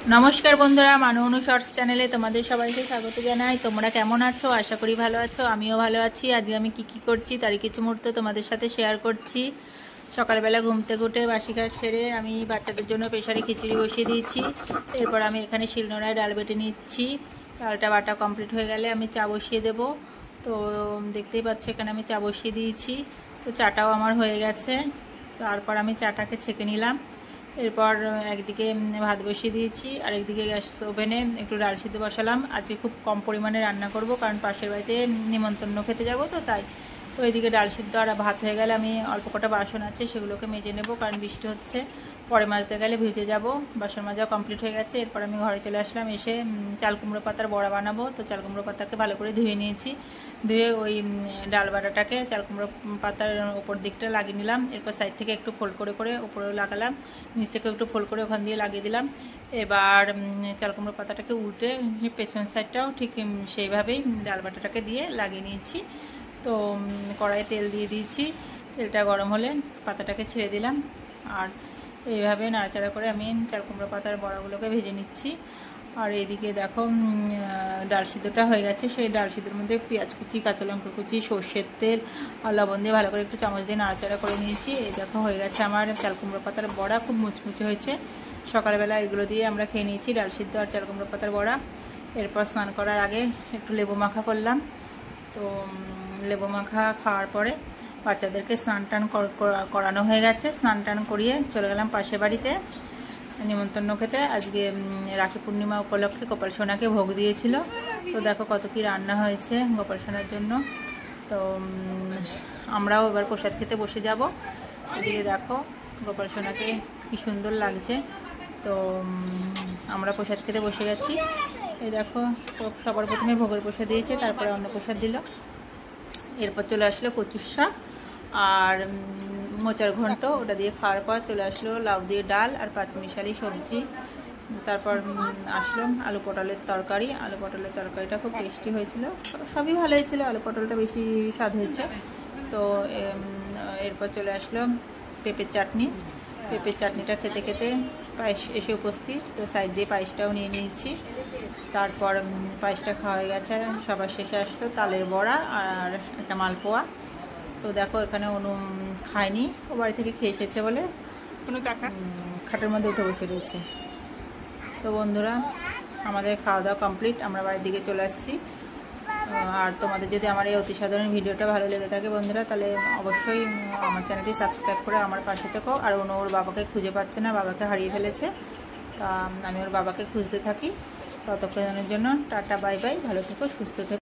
नमस्कार बंधुरा मानु अनु शर्ट्स चैनेले तुम्हारे सबाइके स्वागत जानाई। तोमरा केमन आछो? आशा करी भालो आछो। आमिओ भालो आछि। आज आमि कि करछि तार किछु मुहूर्त तुम्हारे साथे शेयर करछि। सकालबेला घुम থেকে উঠে বাসি কাজ সেরে আমি বাচ্চাদের জন্য প্রেসারে খিচুড়ি বসিয়ে দিয়েছি। এরপর আমি এখানে শিলনোড়ায় ডাল বেটে নিচ্ছি। ডালটা বাটা কমপ্লিট হয়ে গেলে আমি চা বসিয়ে দেব। তো দেখতেই পাচ্ছ এখানে আমি চা বসিয়ে দিয়েছি। তো চাটাও আমার হয়ে গেছে। তারপর আমি চাটাকে ছেঁকে নিলাম। এরপর একদিকে ভাত বসিয়ে দিয়েছি আর একদিকে গ্যাস ওভেনে একটু ডাল সিদ্ধ বসালাম। আজকে খুব কম পরিমাণে রান্না করব, কারণ পাশের বাড়িতে নিমন্ত্রণ খেতে যাব, তো তাই। তো এদিকে ডাল সিদ্ধ আর ভাত হয়ে গেলে আমি অল্প কটা বাসন আছে সেগুলোকে মেজে নেব, কারণ বৃষ্টি হচ্ছে, পরে মাজতে গেলে ভিজে যাব। বাসন মাজা কমপ্লিট হয়ে গেছে। এরপর আমি ঘরে চলে আসলাম। এসে চাল কুমড়ো পাতার বড়া বানাবো। তো চাল কুমড়ো পাতাকে ভালো করে ধুয়ে নিয়েছি। ধুয়ে ওই ডাল বাটাটাকে চাল কুমড়ো পাতার ওপর দিকটা লাগিয়ে নিলাম। এরপর সাইড থেকে একটু ফোল্ড করে করে উপরেও লাগালাম, নিচ থেকে একটু ফোল্ড করে ওখান দিয়ে লাগিয়ে দিলাম। এবার চাল কুমড়ো পাতাটাকে উল্টে পেছন সাইডটাও ঠিক সেইভাবেই ডাল বাটাটাকে দিয়ে লাগিয়ে নিয়েছি। তো কড়াইয়ে তেল দিয়ে দিয়েছি। তেলটা গরম হলে পাতাটাকে ছেড়ে দিলাম আর এইভাবে নাড়াচাড়া করে আমি চাল কুমড়ো পাতার বড়াগুলোকে ভেজে নিচ্ছি। আর এইদিকে দেখো ডাল সিদ্ধটা হয়ে গেছে। সেই ডাল সিদ্ধের মধ্যে পেঁয়াজ কুচি, কাঁচা লঙ্কা কুচি, সর্ষের তেল আর লবণ দিয়ে ভালো করে একটু চামচ দিয়ে নাড়াচাড়া করে নিয়েছি। এই দেখো হয়ে গেছে আমার চাল কুমড়ো পাতার বড়া। খুব মুচমুচে হয়েছে। সকালবেলা এগুলো দিয়ে আমরা খেয়ে নিয়েছি, ডাল সিদ্ধ আর চাল কুমড়ো পাতার বড়া। এরপর স্নান করার আগে একটু লেবু মাখা করলাম। তো লেবু মাখা খাওয়ার পরে বাচ্চাদেরকে স্নান টান করানো হয়ে গেছে। স্নান টান করিয়ে চলে গেলাম পাশের বাড়িতে নিমন্ত্রণ খেতে। আজকে রাখি পূর্ণিমা উপলক্ষে গোপাল সোনাকে ভোগ দিয়েছিল। তো দেখো কত কি রান্না হয়েছে গোপাল সোনার জন্য। তো আমরাও এবার প্রসাদ খেতে বসে যাব। এদিকে দেখো গোপাল সোনাকে কি সুন্দর লাগছে। তো আমরা প্রসাদ খেতে বসে গেছি। এই দেখো সবার প্রথমে ভোগের প্রসাদ দিয়েছে, তারপরে অন্ন প্রসাদ দিল। এরপর চলে আসলো কচুর শাক আর মোচার ঘন্ট, ওটা দিয়ে খাওয়ার পর চলে আসলো লাউ দিয়ে ডাল আর পাঁচমিশালি সবজি। তারপর আসলো আলু পটলের তরকারি। আলু পটলের তরকারিটা খুব টেস্টি হয়েছিল, সবই ভালো হয়েছিল, আলু পটলটা বেশি স্বাদ হয়েছে। তো এরপর চলে আসলো পেঁপের চাটনি। পেঁপের চাটনিটা খেতে খেতে পায়েস এসে উপস্থিত। তো সাইড দিয়ে পায়েসটাও নিয়ে নিয়েছি। তারপর পায়েসটা খাওয়া হয়ে গেছে। সবার শেষে আসলো তালের বড়া আর একটা মালপোয়া। তো দেখো এখানে অনু খায়নি, ও বাড়ি থেকে খেয়ে এসেছে বলে কোনো টাকা খাটের মধ্যে উঠে বসে রয়েছে। তো বন্ধুরা আমাদের খাওয়া দাওয়া কমপ্লিট, আমরা বাড়ির দিকে চলে আসছি। আর তোমাদের যদি আমার এই অতি সাধারণ ভিডিওটা ভালো লেগে থাকে বন্ধুরা, তাহলে অবশ্যই আমার চ্যানেলটি সাবস্ক্রাইব করে আমার পাশে থেকো। আর অনু ওর বাবাকে খুঁজে পাচ্ছে না, বাবাকে হারিয়ে ফেলেছে। তা আমি ওর বাবাকে খুঁজতে থাকি। ততক্ষণের জন্য টাটা বাই বাই, ভালো থেকো, সুস্থ থেকো।